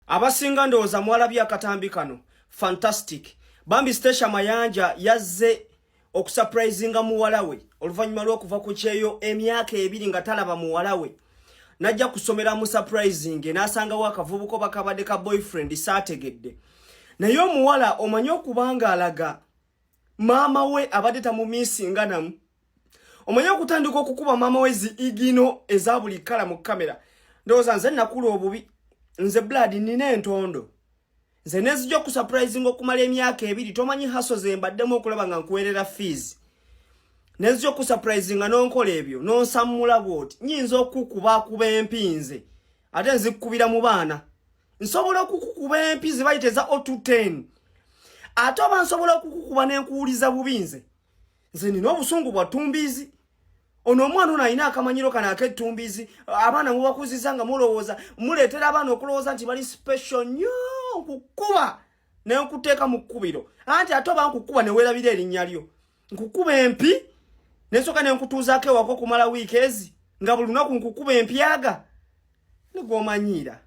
Abasinga ndowooza mwalabye akatambi kano. Fantastic. Bambi Stesha Mayanja yazze okusurprisinga muwala we oluvannyuma lw'okuva ku kyeyo emyaka 2 nga talaba muwala we. Najja kusomera mu surprising n'asangawo akavubuko bakabadde ka boyfriend saategedde. Naye omuwala omanyi okubanga alaga maama we abadde tamumisinga namu. Omanyi okutandika okukuba maama we igino eza buli kala mu kamera. Ndowooza nze nakula obubi. Nze blood nina entondo. Nze nezijja ku surprising okumala emyaka 2 tomanyi haso ze mbaddemu okulaba nga nkuwerera fees. Nezijja ku surprising n'onkola ebyo n'onsammula bw'oti nyinza okukuba empinze ate nzikubira mu baana. Nsobola okukukuba empinze bayite za O210 ate oba nsobola okukukuba n'enkuwuliza bubinze. Nze nina obusungu bwa ttumbiizi. Ono omwana ono alina akamanyiro kana ak'ettumbiizi. Abaana mubakuziza nga mulowooza muleetera abaana okulowooza nti bali special nnyo nkukuba ne nkuteeka mu kkubiro. Anti ate oba nkukuba ne weerabira erinnya lyo. Nkukuba empi nesooka ne nkutuuzaako ewaka okumala wiiki ezi nga buli lunaku nkukuba empyaga ne gw'omanyiira.